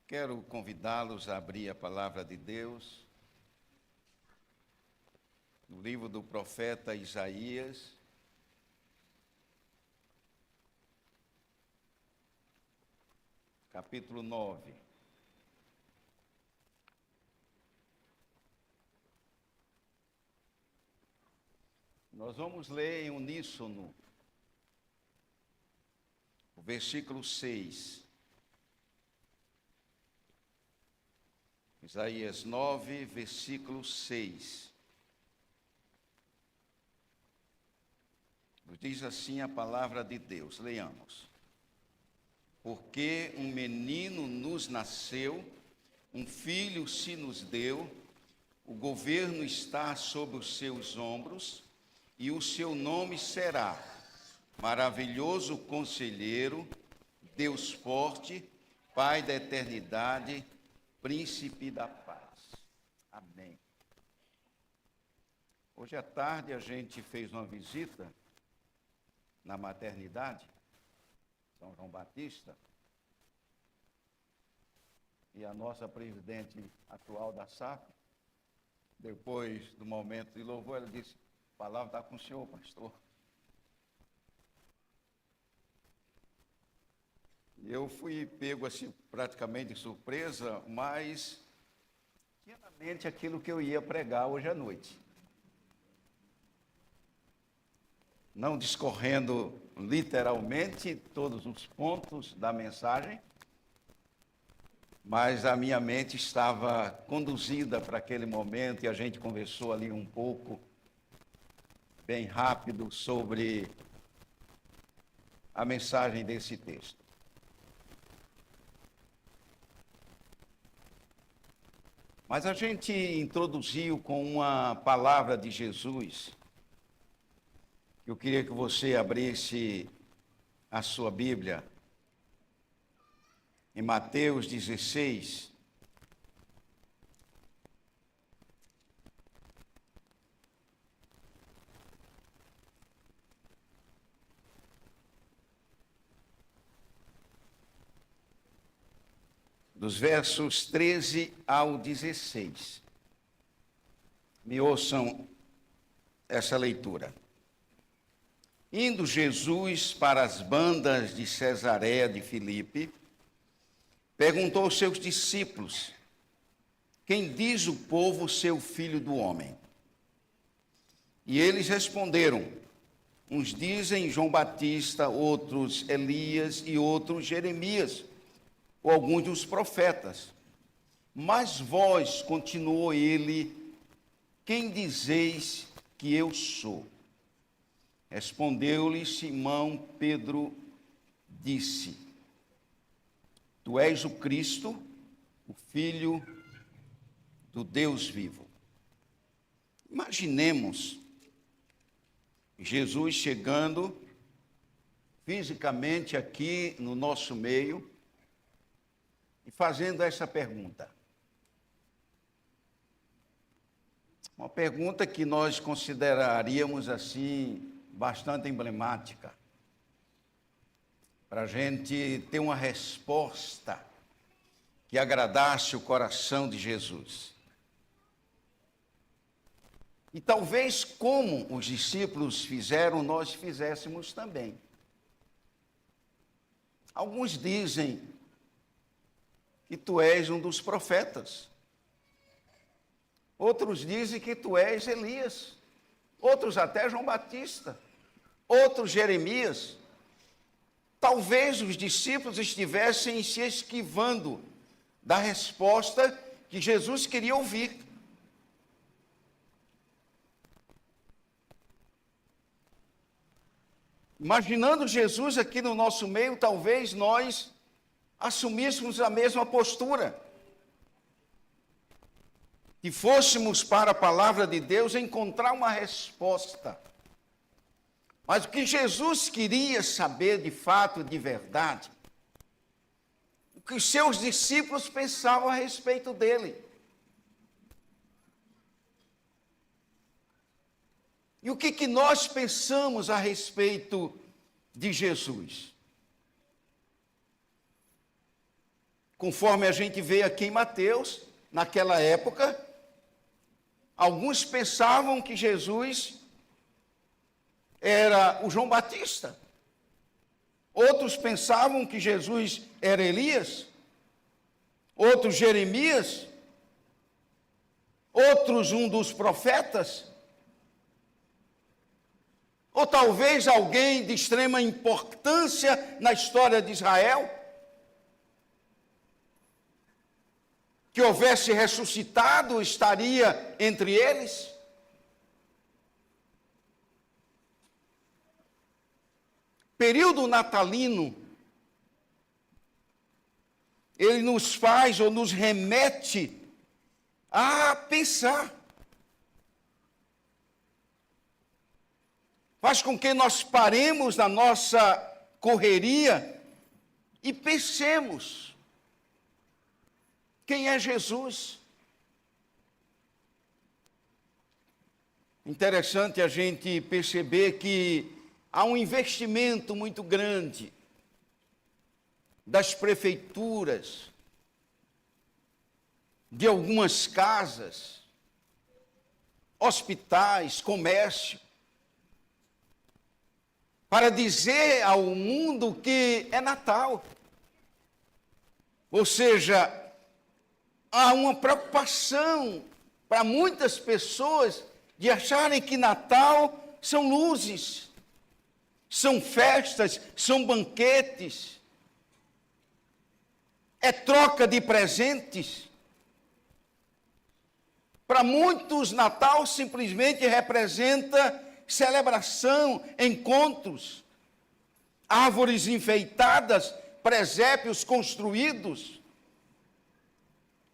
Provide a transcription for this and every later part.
Quero convidá-los a abrir a palavra de Deus no livro do profeta Isaías, capítulo 9. Nós vamos ler em uníssono o versículo 6. Isaías 9, versículo 6. Nos diz assim a palavra de Deus, leiamos. Porque um menino nos nasceu, um filho se nos deu, o governo está sobre os seus ombros, e o seu nome será Maravilhoso Conselheiro, Deus Forte, Pai da Eternidade, Príncipe da Paz. Amém. Hoje à tarde a gente fez uma visita na maternidade, São João Batista, e a nossa presidente atual da SAF, depois do momento de louvor, ela disse: a palavra está com o senhor, pastor. Eu fui pego assim praticamente de surpresa, mas tinha na mente aquilo que eu ia pregar hoje à noite. Não discorrendo literalmente todos os pontos da mensagem, mas a minha mente estava conduzida para aquele momento e a gente conversou ali um pouco, bem rápido, sobre a mensagem desse texto. Mas a gente introduziu com uma palavra de Jesus. Eu queria que você abrisse a sua Bíblia em Mateus 16. Dos versos 13 ao 16. Me ouçam essa leitura. Indo Jesus para as bandas de Cesareia de Filipe, perguntou aos seus discípulos: quem diz o povo ser o Filho do Homem? E eles responderam: uns dizem João Batista, outros Elias e outros Jeremias, ou alguns dos profetas. Mas vós, continuou ele, quem dizeis que eu sou? Respondeu-lhe Simão Pedro, disse: tu és o Cristo, o Filho do Deus vivo. Imaginemos Jesus chegando fisicamente aqui no nosso meio e fazendo essa pergunta. Uma pergunta que nós consideraríamos assim bastante emblemática, para a gente ter uma resposta que agradasse o coração de Jesus. E talvez como os discípulos fizeram, nós fizéssemos também. Alguns dizem que tu és um dos profetas. Outros dizem que tu és Elias. Outros até João Batista. Outros Jeremias. Talvez os discípulos estivessem se esquivando da resposta que Jesus queria ouvir. Imaginando Jesus aqui no nosso meio, talvez nós assumíssemos a mesma postura. Que fôssemos para a palavra de Deus encontrar uma resposta. Mas o que Jesus queria saber de fato, de verdade, o que os seus discípulos pensavam a respeito dele. E o que nós pensamos a respeito de Jesus? Conforme a gente vê aqui em Mateus, naquela época, alguns pensavam que Jesus era o João Batista. Outros pensavam que Jesus era Elias. Outros Jeremias. Outros um dos profetas. Ou talvez alguém de extrema importância na história de Israel, que houvesse ressuscitado, estaria entre eles. Período natalino, ele nos faz ou nos remete a pensar. Faz com que nós paremos na nossa correria e pensemos: quem é Jesus? Interessante a gente perceber que há um investimento muito grande das prefeituras, de algumas casas, hospitais, comércio, para dizer ao mundo que é Natal. Ou seja, há uma preocupação para muitas pessoas de acharem que Natal são luzes, são festas, são banquetes, é troca de presentes. Para muitos, Natal simplesmente representa celebração, encontros, árvores enfeitadas, presépios construídos,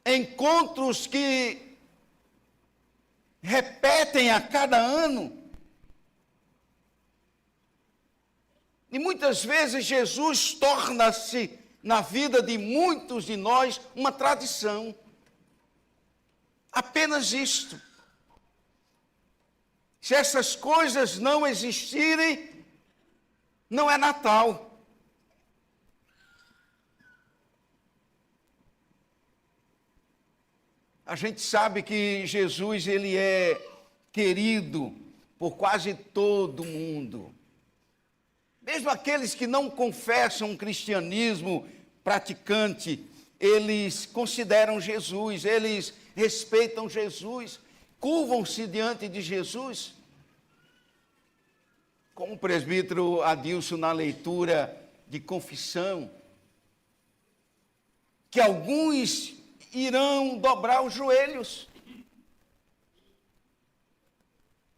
encontros que repetem a cada ano. E muitas vezes Jesus torna-se, na vida de muitos de nós, uma tradição. Apenas isto. Se essas coisas não existirem, não é Natal. A gente sabe que Jesus, ele é querido por quase todo mundo. Mesmo aqueles que não confessam um cristianismo praticante, eles consideram Jesus, eles respeitam Jesus, curvam-se diante de Jesus. Como o presbítero Adilson, na leitura de confissão, que alguns irão dobrar os joelhos.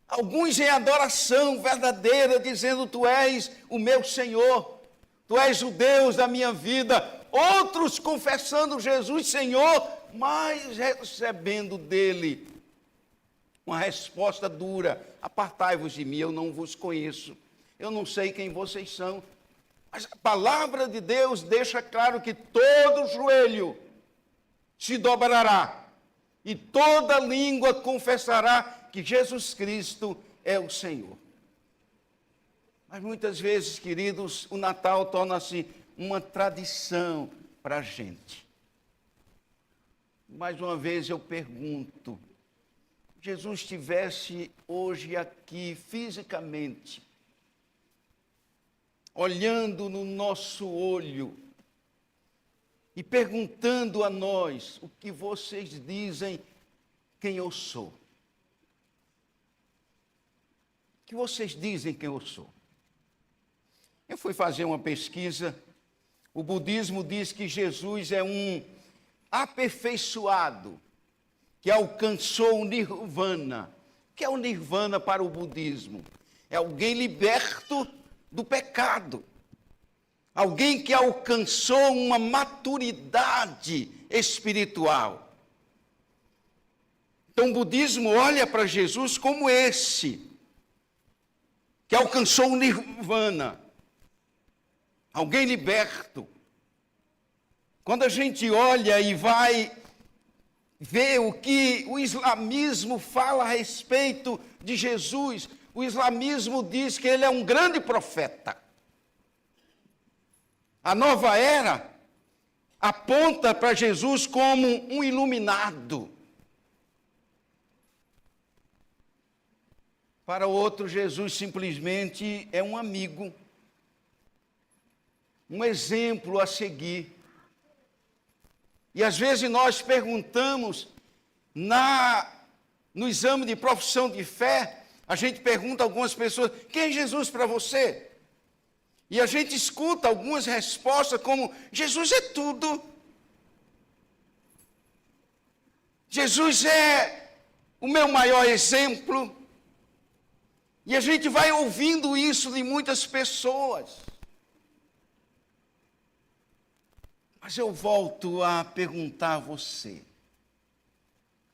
Alguns em adoração verdadeira, dizendo: Tu és o meu Senhor, Tu és o Deus da minha vida. Outros confessando Jesus Senhor, mas recebendo dele uma resposta dura: Apartai-vos de mim, eu não vos conheço, eu não sei quem vocês são. Mas a palavra de Deus deixa claro que todo joelho se dobrará e toda língua confessará que Jesus Cristo é o Senhor. Mas muitas vezes, queridos, o Natal torna-se uma tradição para a gente. Mais uma vez eu pergunto: Jesus estivesse hoje aqui fisicamente, olhando no nosso olho e perguntando a nós: o que vocês dizem quem eu sou? O que vocês dizem quem eu sou? Eu fui fazer uma pesquisa. O budismo diz que Jesus é um aperfeiçoado que alcançou o nirvana. O que é o nirvana para o budismo? É alguém liberto do pecado. Alguém que alcançou uma maturidade espiritual. Então o budismo olha para Jesus como esse, que alcançou o nirvana. Alguém liberto. Quando a gente olha e vai ver o que o islamismo fala a respeito de Jesus, o islamismo diz que ele é um grande profeta. A nova era aponta para Jesus como um iluminado. Para o outro, Jesus simplesmente é um amigo, um exemplo a seguir. E às vezes nós perguntamos, no exame de profissão de fé, a gente pergunta a algumas pessoas, quem é Jesus para você? E a gente escuta algumas respostas como, Jesus é tudo. Jesus é o meu maior exemplo. E a gente vai ouvindo isso de muitas pessoas. Mas eu volto a perguntar a você.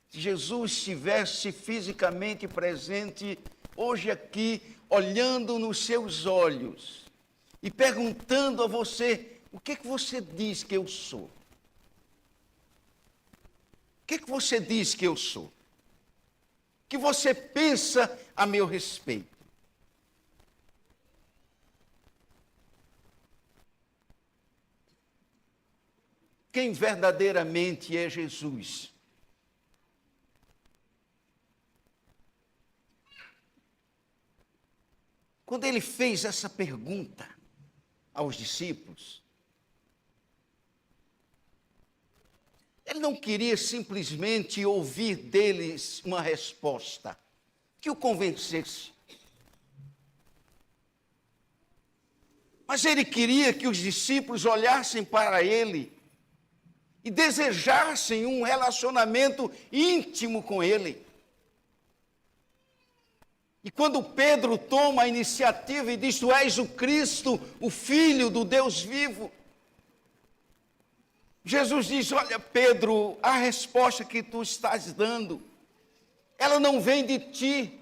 Se Jesus estivesse fisicamente presente hoje aqui, olhando nos seus olhos e perguntando a você, o que você diz que eu sou? O que você diz que eu sou? O que você pensa a meu respeito? Quem verdadeiramente é Jesus? Quando ele fez essa pergunta aos discípulos, ele não queria simplesmente ouvir deles uma resposta que o convencesse. Mas ele queria que os discípulos olhassem para ele e desejassem um relacionamento íntimo com ele. E quando Pedro toma a iniciativa e diz, tu és o Cristo, o Filho do Deus vivo, Jesus diz, olha Pedro, a resposta que tu estás dando, ela não vem de ti,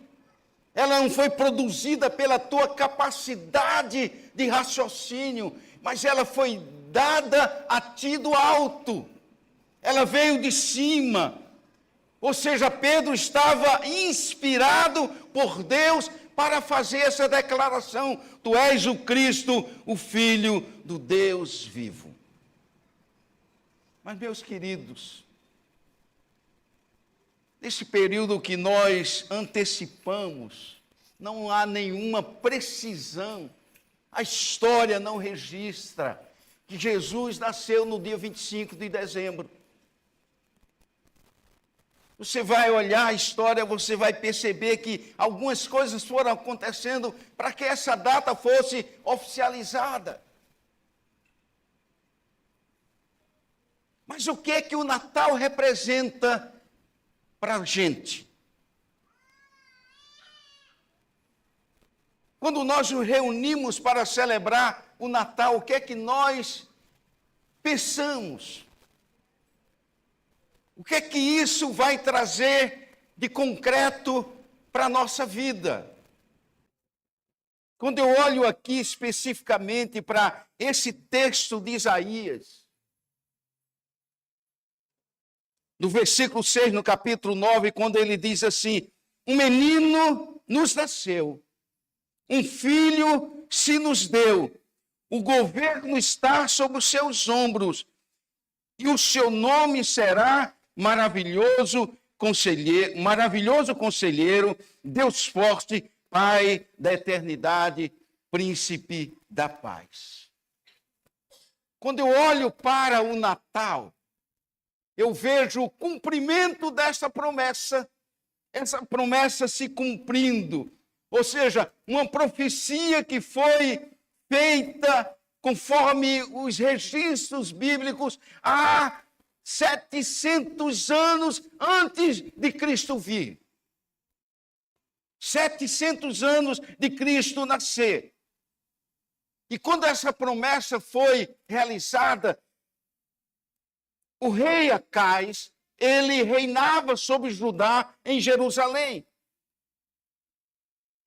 ela não foi produzida pela tua capacidade de raciocínio, mas ela foi dada a ti do alto, ela veio de cima. Ou seja, Pedro estava inspirado por Deus para fazer essa declaração, tu és o Cristo, o Filho do Deus vivo. Mas, meus queridos, nesse período que nós antecipamos, não há nenhuma precisão, a história não registra que Jesus nasceu no dia 25 de dezembro. Você vai olhar a história, você vai perceber que algumas coisas foram acontecendo para que essa data fosse oficializada. Mas o que é que o Natal representa para a gente? Quando nós nos reunimos para celebrar o Natal, o que é que nós pensamos? O que é que isso vai trazer de concreto para a nossa vida? Quando eu olho aqui especificamente para esse texto de Isaías, no versículo 6, no capítulo 9, quando ele diz assim, um menino nos nasceu, um filho se nos deu, o governo está sobre os seus ombros, e o seu nome será maravilhoso conselheiro, Deus forte, Pai da eternidade, príncipe da paz. Quando eu olho para o Natal, eu vejo o cumprimento dessa promessa, essa promessa se cumprindo, ou seja, uma profecia que foi feita conforme os registros bíblicos há 700 anos antes de Cristo vir. 700 anos de Cristo nascer. E quando essa promessa foi realizada, o rei Acais, ele reinava sobre Judá em Jerusalém.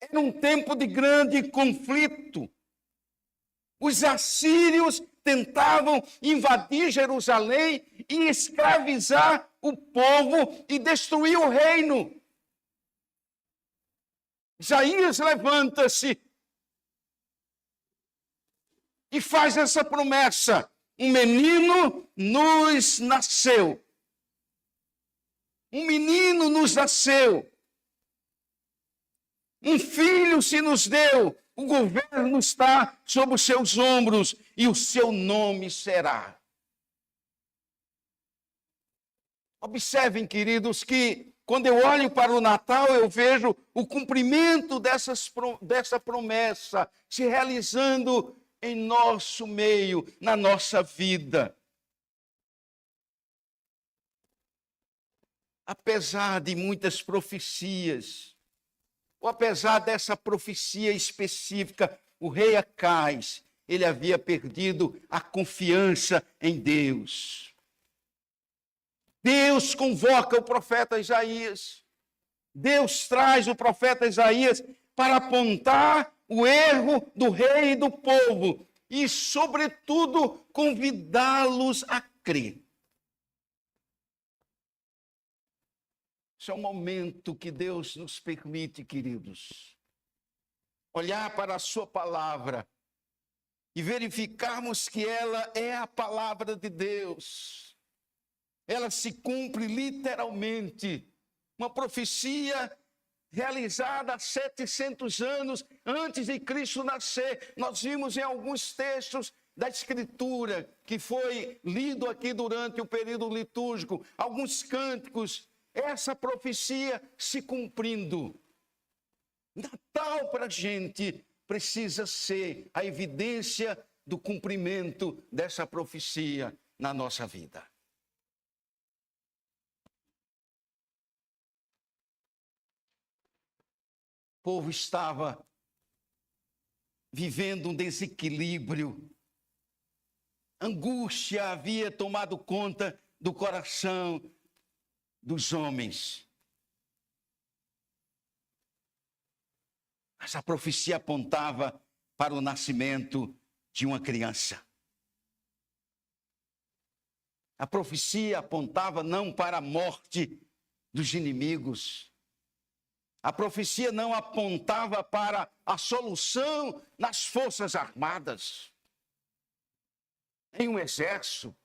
Era um tempo de grande conflito. Os assírios tentavam invadir Jerusalém e escravizar o povo e destruir o reino. Isaías levanta-se e faz essa promessa. um menino nos nasceu. Um menino nos nasceu. Um filho se nos deu. O governo está sobre os seus ombros e o seu nome será. Observem, queridos, que quando eu olho para o Natal, eu vejo o cumprimento dessa promessa se realizando em nosso meio, na nossa vida. Apesar de muitas profecias, ou apesar dessa profecia específica, o rei Acais, ele havia perdido a confiança em Deus. Deus convoca o profeta Isaías. Deus traz o profeta Isaías para apontar o erro do rei e do povo e, sobretudo, convidá-los a crer. Esse é o momento que Deus nos permite, queridos, olhar para a sua palavra e verificarmos que ela é a palavra de Deus. Ela se cumpre literalmente. Uma profecia realizada há 700 anos antes de Cristo nascer. Nós vimos em alguns textos da Escritura que foi lido aqui durante o período litúrgico, alguns cânticos, essa profecia se cumprindo. Natal para a gente precisa ser a evidência do cumprimento dessa profecia na nossa vida. O povo estava vivendo um desequilíbrio. Angústia havia tomado conta do coração dos homens. Essa profecia apontava para o nascimento de uma criança. A profecia apontava não para a morte dos inimigos. A profecia não apontava para a solução nas forças armadas, em um exército.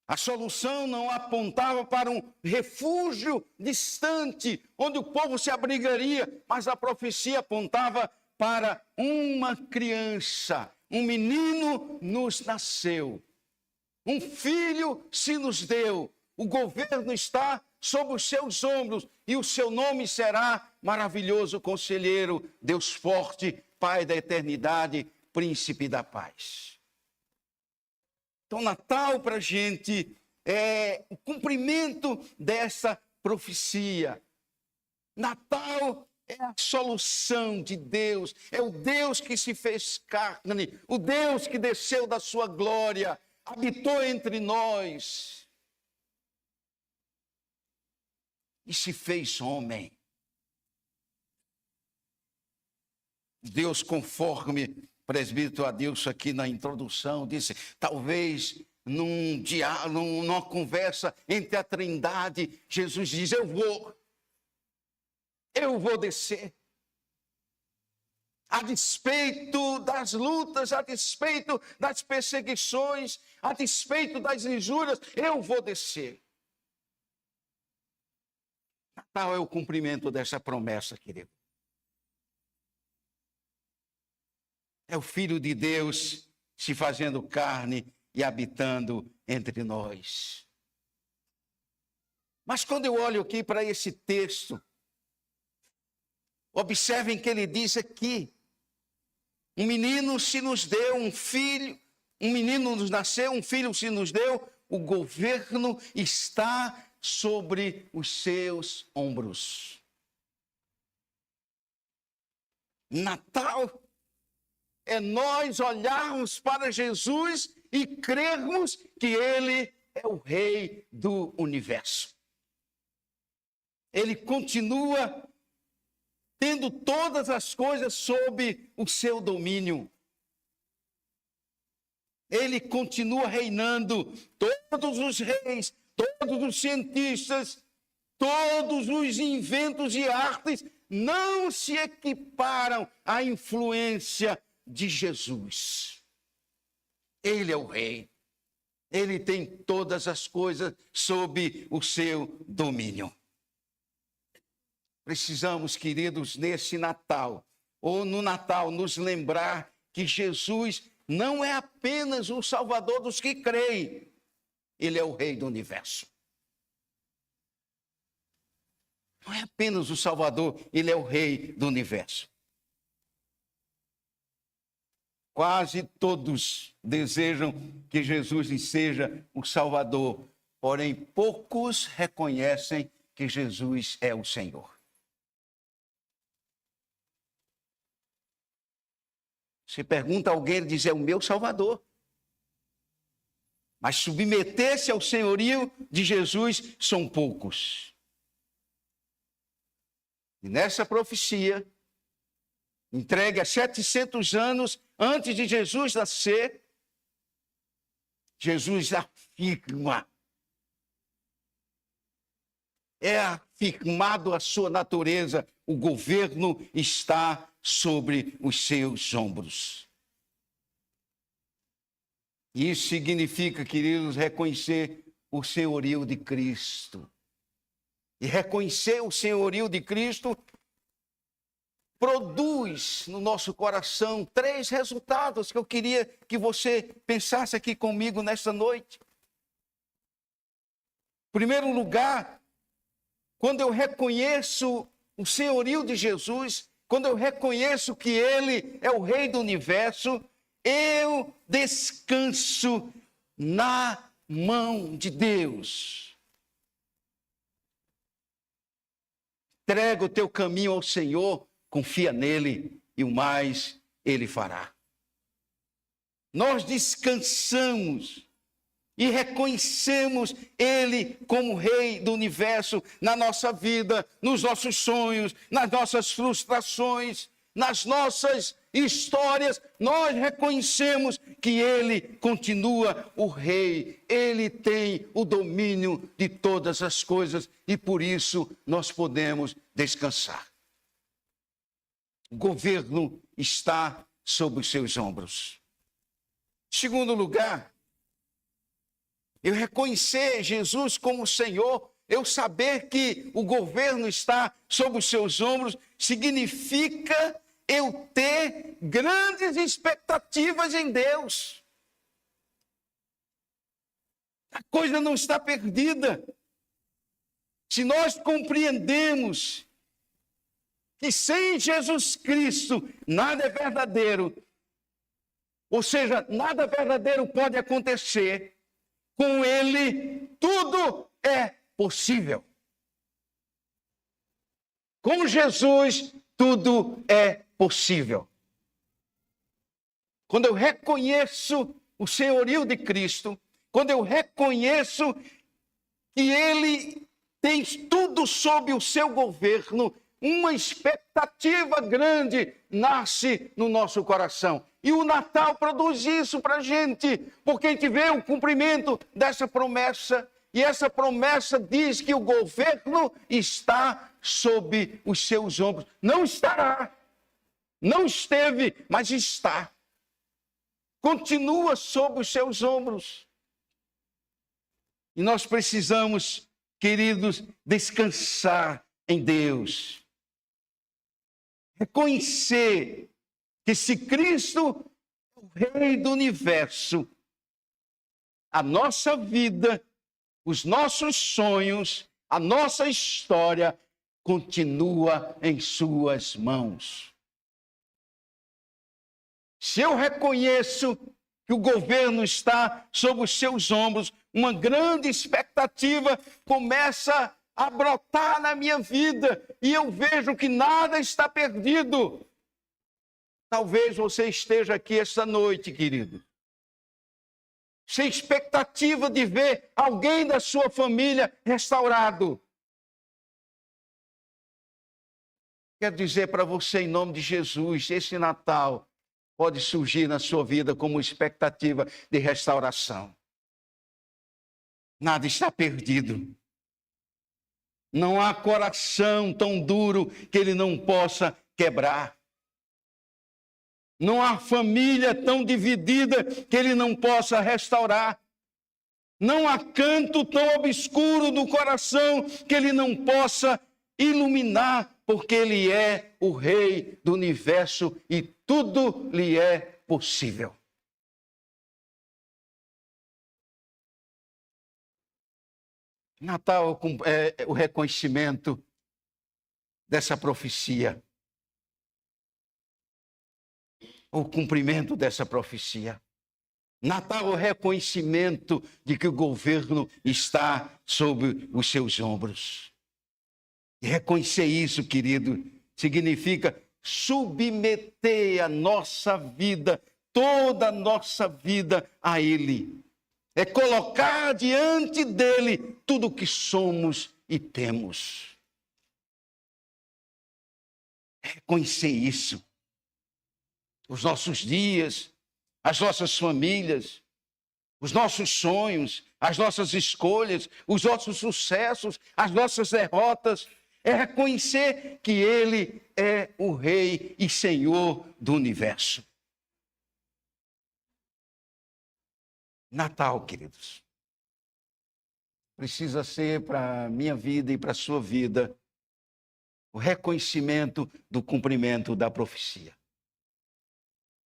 A solução não apontava para um refúgio distante, onde o povo se abrigaria, mas a profecia apontava para uma criança. Um menino nos nasceu, um filho se nos deu, o governo está sobre os seus ombros e o seu nome será Maravilhoso Conselheiro, Deus Forte, Pai da Eternidade, Príncipe da Paz. Então, Natal para a gente é o cumprimento dessa profecia. Natal é a solução de Deus, é o Deus que se fez carne, o Deus que desceu da sua glória, habitou entre nós e se fez homem. Deus, conforme o presbítero Adilson aqui na introdução disse, talvez numa conversa entre a Trindade, Jesus diz, eu vou descer. A despeito das lutas, a despeito das perseguições, a despeito das injúrias, eu vou descer. Natal é o cumprimento dessa promessa, querido. É o Filho de Deus se fazendo carne e habitando entre nós. Mas quando eu olho aqui para esse texto, observem que ele diz aqui, um menino se nos deu, um filho, um menino nos nasceu, um filho se nos deu, o governo está sobre os seus ombros. Natal é nós olharmos para Jesus e crermos que Ele é o Rei do Universo. Ele continua tendo todas as coisas sob o seu domínio. Ele continua reinando. Todos os reis, todos os cientistas, todos os inventos e artes não se equiparam à influência de Jesus. Ele é o rei. Ele tem todas as coisas sob o seu domínio. Precisamos, queridos, nesse Natal, ou no Natal, nos lembrar que Jesus não é apenas o Salvador dos que creem, Ele é o Rei do universo. Não é apenas o Salvador, Ele é o Rei do universo. Quase todos desejam que Jesus lhe seja o Salvador, porém poucos reconhecem que Jesus é o Senhor. Se pergunta a alguém, ele diz, é o meu Salvador. Mas submeter-se ao senhorio de Jesus são poucos. E nessa profecia, entregue há 700 anos antes de Jesus nascer, Jesus afirma, é afirmado a sua natureza, o governo está sobre os seus ombros. Isso significa, queridos, reconhecer o senhorio de Cristo. E reconhecer o senhorio de Cristo produz no nosso coração 3 resultados que eu queria que você pensasse aqui comigo nesta noite. Em primeiro lugar, quando eu reconheço o senhorio de Jesus, quando eu reconheço que Ele é o Rei do universo, eu descanso na mão de Deus. Entrega o teu caminho ao Senhor, confia nele e o mais Ele fará. Nós descansamos e reconhecemos Ele como Rei do universo na nossa vida, nos nossos sonhos, nas nossas frustrações, nas nossas histórias. Nós reconhecemos que Ele continua o Rei, Ele tem o domínio de todas as coisas e por isso nós podemos descansar. O governo está sobre os seus ombros. Em segundo lugar, eu reconhecer Jesus como Senhor, eu saber que o governo está sobre os seus ombros, significa eu ter grandes expectativas em Deus. A coisa não está perdida. Se nós compreendemos que sem Jesus Cristo nada é verdadeiro, ou seja, nada verdadeiro pode acontecer, com Ele tudo é possível. Com Jesus tudo é possível. Quando eu reconheço o senhorio de Cristo, quando eu reconheço que Ele tem tudo sob o seu governo, uma expectativa grande nasce no nosso coração. E o Natal produz isso para a gente, porque a gente vê o cumprimento dessa promessa, e essa promessa diz que o governo está sob os seus ombros. Não estará, não esteve, mas está. Continua sob os seus ombros. E nós precisamos, queridos, descansar em Deus. Reconhecer que se Cristo é o Rei do universo, a nossa vida, os nossos sonhos, a nossa história continua em suas mãos. Se eu reconheço que o governo está sob os seus ombros, uma grande expectativa começa a brotar na minha vida e eu vejo que nada está perdido. Talvez você esteja aqui esta noite, querido, sem expectativa de ver alguém da sua família restaurado. Quero dizer para você, em nome de Jesus, esse Natal pode surgir na sua vida como expectativa de restauração. Nada está perdido. Não há coração tão duro que ele não possa quebrar. Não há família tão dividida que ele não possa restaurar. Não há canto tão obscuro do coração que ele não possa iluminar, porque ele é o Rei do universo e tudo lhe é possível. Natal é o reconhecimento dessa profecia, o cumprimento dessa profecia. Natal é o reconhecimento de que o governo está sobre os seus ombros. E reconhecer isso, querido, significa submeter a nossa vida, toda a nossa vida a Ele. É colocar diante dele tudo o que somos e temos. É reconhecer isso. Os nossos dias, as nossas famílias, os nossos sonhos, as nossas escolhas, os nossos sucessos, as nossas derrotas. É reconhecer que Ele é o Rei e Senhor do universo. Natal, queridos, precisa ser para a minha vida e para a sua vida o reconhecimento do cumprimento da profecia.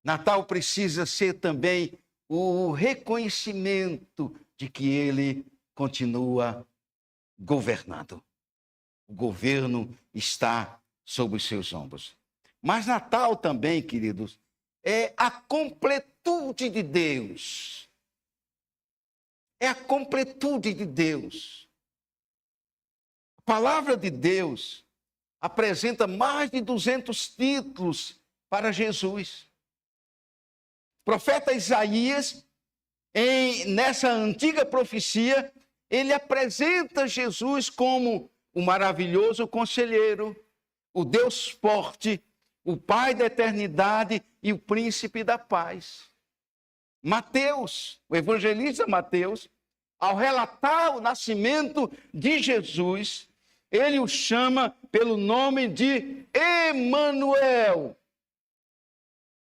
Natal precisa ser também o reconhecimento de que Ele continua governando. O governo está sobre os seus ombros. Mas Natal também, queridos, é a completude de Deus. É a completude de Deus. A palavra de Deus apresenta mais de 200 títulos para Jesus. O profeta Isaías, nessa antiga profecia, ele apresenta Jesus como o maravilhoso conselheiro, o Deus forte, o Pai da eternidade e o príncipe da paz. Mateus, o evangelista Mateus, ao relatar o nascimento de Jesus, ele o chama pelo nome de Emanuel,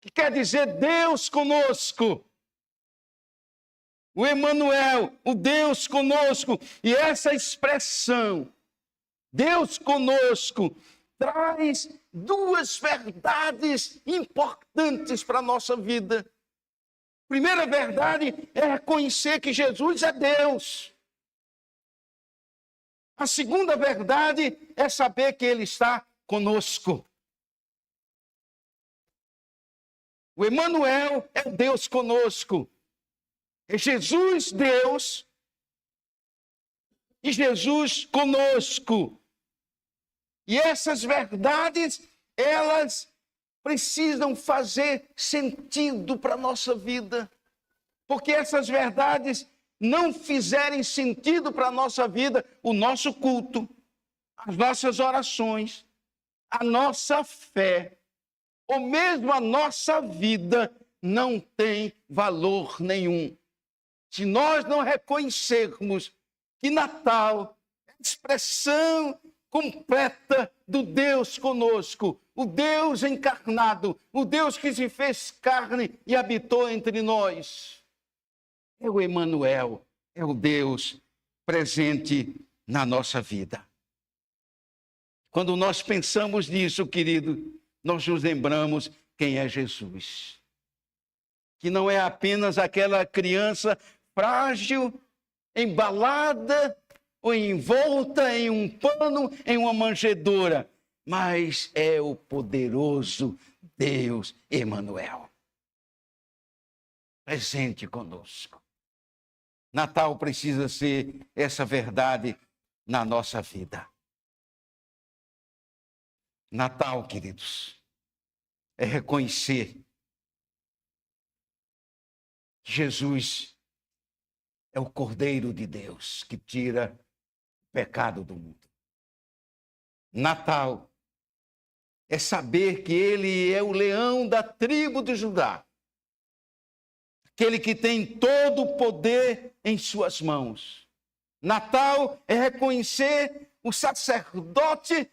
que quer dizer Deus conosco. O Emanuel, o Deus conosco. E essa expressão, Deus conosco, traz duas verdades importantes para a nossa vida. Primeira verdade é reconhecer que Jesus é Deus. A segunda verdade é saber que Ele está conosco. O Emanuel é Deus conosco. É Jesus Deus e Jesus conosco. E essas verdades, elas precisam fazer sentido para a nossa vida. Porque essas verdades não fizerem sentido para a nossa vida, o nosso culto, as nossas orações, a nossa fé, ou mesmo a nossa vida, não tem valor nenhum. Se nós não reconhecermos que Natal é a expressão completa do Deus conosco, o Deus encarnado, o Deus que se fez carne e habitou entre nós. É o Emanuel, é o Deus presente na nossa vida. Quando nós pensamos nisso, querido, nós nos lembramos quem é Jesus. Que não é apenas aquela criança frágil, embalada ou envolta em um pano, em uma manjedoura, mas é o poderoso Deus Emanuel, presente conosco. Natal precisa ser essa verdade na nossa vida. Natal, queridos, é reconhecer que Jesus é o Cordeiro de Deus que tira o pecado do mundo. Natal é saber que Ele é o leão da tribo de Judá, aquele que tem todo o poder em suas mãos. Natal é reconhecer o sacerdote,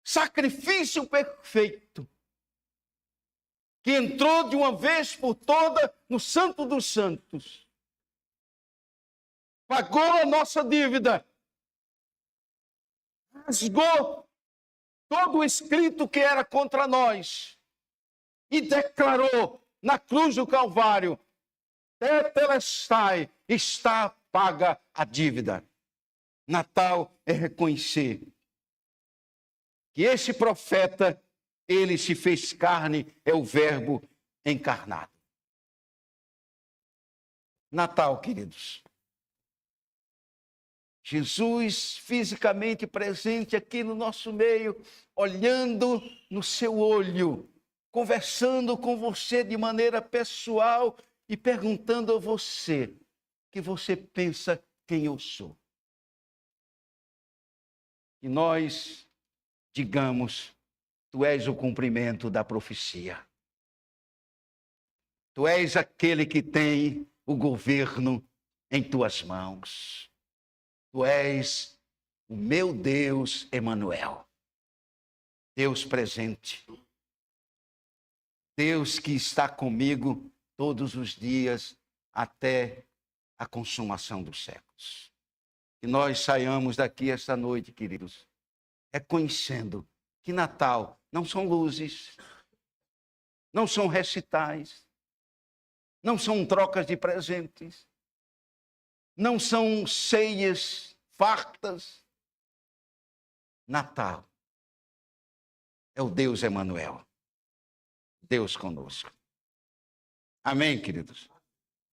sacrifício perfeito, que entrou de uma vez por toda no Santo dos Santos, pagou a nossa dívida, rasgou todo o escrito que era contra nós e declarou na cruz do Calvário: Tetelestai, está paga a dívida. Natal é reconhecer que esse profeta, ele se fez carne, é o Verbo encarnado. Natal, queridos. Jesus fisicamente presente aqui no nosso meio, olhando no seu olho, conversando com você de maneira pessoal e perguntando a você, que você pensa quem eu sou. E nós digamos: tu és o cumprimento da profecia. Tu és aquele que tem o governo em tuas mãos. Tu és o meu Deus Emanuel. Deus presente. Deus que está comigo todos os dias até a consumação dos séculos. Que nós saiamos daqui esta noite, queridos, reconhecendo que Natal não são luzes, não são recitais, não são trocas de presentes, não são ceias fartas. Natal é o Deus Emanuel, Deus conosco. Amém, queridos?